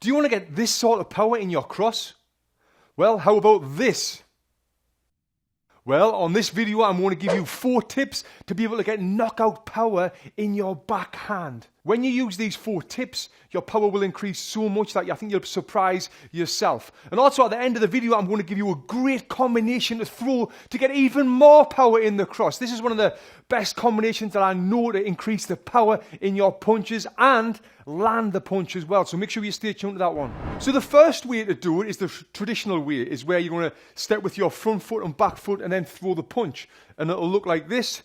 Do you want to get this sort of power in your cross? Well, how about this? Well, on this video, I'm going to give you 4 tips to be able to get knockout power in your backhand. When you use these 4 tips, your power will increase so much that I think you'll surprise yourself. And also at the end of the video, I'm going to give you a great combination to throw to get even more power in the cross. This is one of the best combinations that I know to increase the power in your punches and land the punch as well. So make sure you stay tuned to that one. So the first way to do it is the traditional way, is where you're going to step with your front foot and back foot and then throw the punch. And it'll look like this.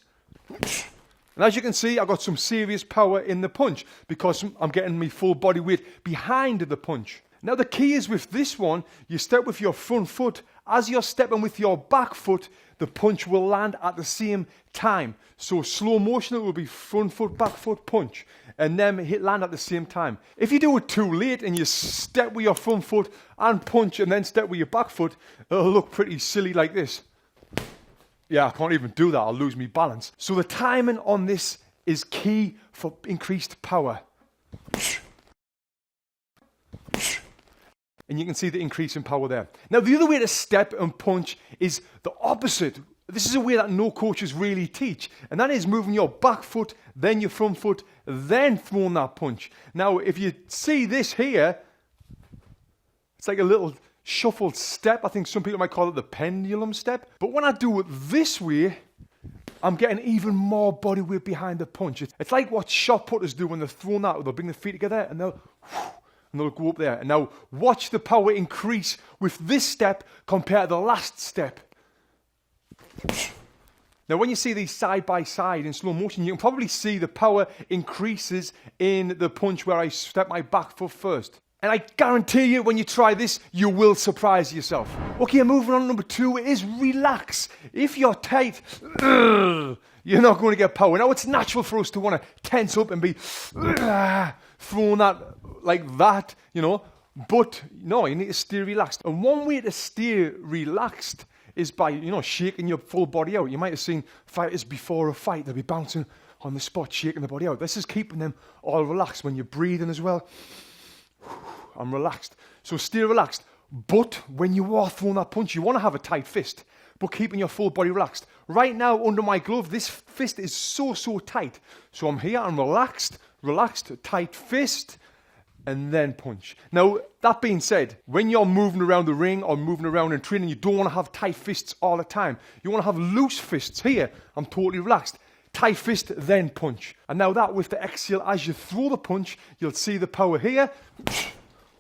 And as you can see, I've got some serious power in the punch because I'm getting my full body weight behind the punch. Now the key is with this one, you step with your front foot. As you're stepping with your back foot, the punch will land at the same time. So slow motion, it will be front foot, back foot, punch. And then hit land at the same time. If you do it too late and you step with your front foot and punch and then step with your back foot, it'll look pretty silly like this. Yeah, I can't even do that. I'll lose my balance. So the timing on this is key for increased power. And you can see the increase in power there. Now, the other way to step and punch is the opposite. This is a way that no coaches really teach. And that is moving your back foot, then your front foot, then throwing that punch. Now, if you see this here, it's like a little shuffled step. I think some people might call it the pendulum step. But when I do it this way, I'm getting even more body weight behind the punch. It's like what shot putters do when they're throwing that. They'll bring their feet together and they'll go up there. And now watch the power increase with this step compared to the last step. Now when you see these side by side in slow motion, you can probably see the power increases in the punch where I step my back foot first. And I guarantee you, when you try this, you will surprise yourself. Okay, moving on, number 2 is relax. If you're tight, you're not going to get power. Now, it's natural for us to want to tense up and be throwing that like that, But, no, you need to stay relaxed. And one way to stay relaxed is by, shaking your full body out. You might have seen fighters before a fight. They'll be bouncing on the spot, shaking the body out. This is keeping them all relaxed when you're breathing as well. I'm relaxed. So stay relaxed. But when you are throwing that punch, you want to have a tight fist, but keeping your full body relaxed. Right now, under my glove, this fist is so tight. So I'm here, I'm relaxed, tight fist, and then punch. Now, that being said, when you're moving around the ring or moving around in training, you don't want to have tight fists all the time. You want to have loose fists. Here, I'm totally relaxed. Tight fist, then punch. And now that with the exhale, as you throw the punch, you'll see the power here.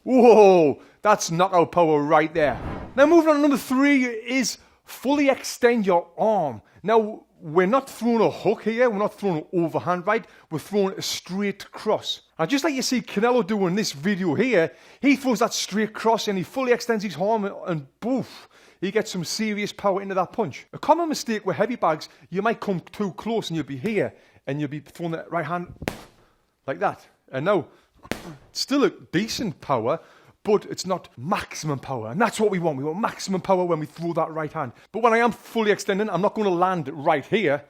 Whoa, that's knockout power right there. Now moving on to number 3 is fully extend your arm. Now, we're not throwing a hook here. We're not throwing an overhand right. We're throwing a straight cross. And just like you see Canelo doing this video here, he throws that straight cross and he fully extends his arm and boof, he gets some serious power into that punch. A common mistake with heavy bags, you might come too close and you'll be here and you'll be throwing that right hand like that. And now, still a decent power, but it's not maximum power. And that's what we want. We want maximum power when we throw that right hand. But when I am fully extending, I'm not going to land right here.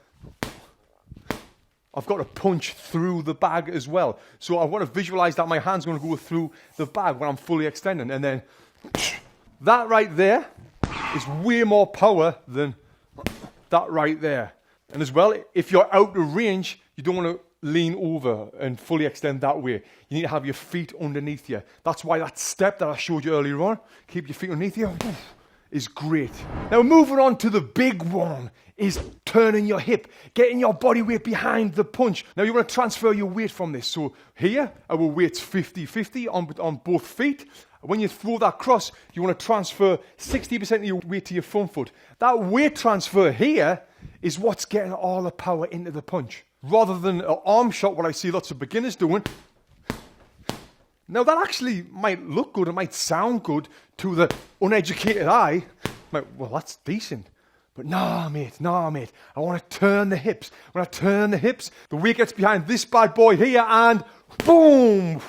I've got to punch through the bag as well. So I want to visualize that my hand's going to go through the bag when I'm fully extending. And then that right there is way more power than that right there. And as well, if you're out of range, you don't want to lean over and fully extend that way. You need to have your feet underneath you. That's why that step that I showed you earlier on, keep your feet underneath you, is great. Now moving on to the big one is turning your hip, getting your body weight behind the punch. Now you want to transfer your weight from this. So here, our weight's 50-50 on both feet. When you throw that cross, you want to transfer 60% of your weight to your front foot. That weight transfer here is what's getting all the power into the punch. Rather than an arm shot, what I see lots of beginners doing. Now that actually might look good, it might sound good to the uneducated eye. Well, that's decent. But nah, mate, I want to turn the hips. When I turn the hips, the weight gets behind this bad boy here and boom!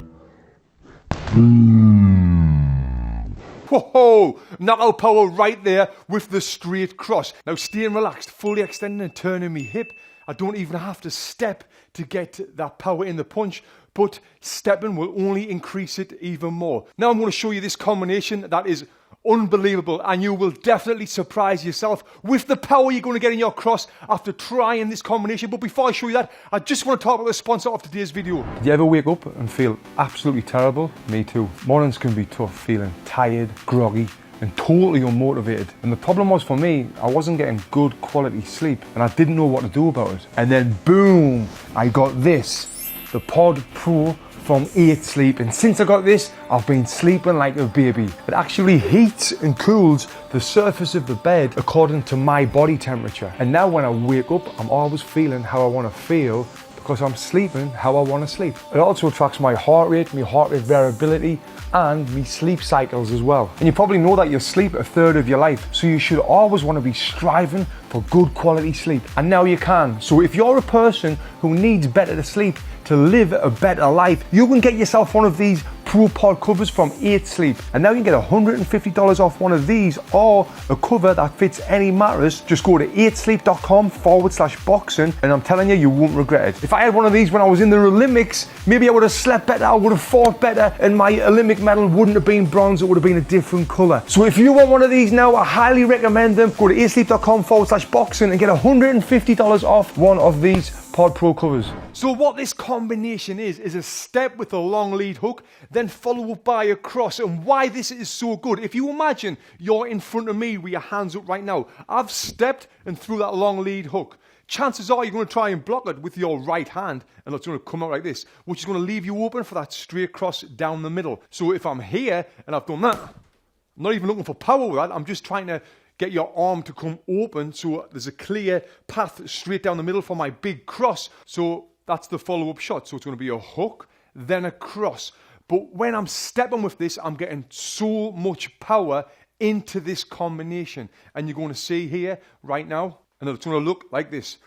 Whoa, knockout power right there with the straight cross. Now staying relaxed, fully extending and turning my hip. I don't even have to step to get that power in the punch. but stepping will only increase it even more. Now I'm going to show you this combination that is unbelievable, and you will definitely surprise yourself with the power you're going to get in your cross after trying this combination. But before I show you that, I just want to talk about the sponsor of today's video. Do you ever wake up and feel absolutely terrible? Me too. Mornings can be tough, feeling tired, groggy, and totally unmotivated. And the problem was for me, I wasn't getting good quality sleep and I didn't know what to do about it. And then boom, I got this, the Pod Pro from 8 Sleep, and since I got this, I've been sleeping like a baby. It actually heats and cools the surface of the bed according to my body temperature. And now when I wake up, I'm always feeling how I want to feel because I'm sleeping how I want to sleep. It also tracks my heart rate variability, and my sleep cycles as well. And you probably know that you sleep a third of your life, so you should always want to be striving for good quality sleep. And now you can. So if you're a person who needs better to sleep to live a better life, you can get yourself one of these Pro Pod covers from 8 Sleep. And now you can get $150 off one of these or a cover that fits any mattress. Just go to 8sleep.com/boxing and I'm telling you, you won't regret it. If I had one of these when I was in the Olympics, maybe I would have slept better, I would have fought better, and my Olympic medal wouldn't have been bronze, it would have been a different color. So if you want one of these now, I highly recommend them. Go to 8sleep.com/boxing and get $150 off one of these Pod Pro covers. So what this combination is a step with a long lead hook, then followed up by a cross. And why this is so good, if you imagine you're in front of me with your hands up right now, I've stepped and threw that long lead hook. Chances are you're going to try and block it with your right hand, and it's going to come out like this, which is going to leave you open for that straight cross down the middle. So if I'm here and I've done that, I'm not even looking for power with that, I'm just trying to get your arm to come open so there's a clear path straight down the middle for my big cross. So that's the follow-up shot. So it's going to be a hook, then a cross. But when I'm stepping with this, I'm getting so much power into this combination. And you're going to see here right now, and it's going to look like this.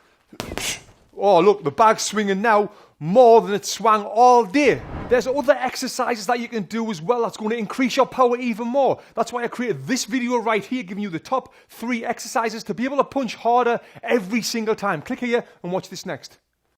Oh, look, the bag's swinging now more than it swung all day. There's other exercises that you can do as well that's going to increase your power even more. That's why I created this video right here, giving you the top 3 exercises to be able to punch harder every single time. Click here and watch this next.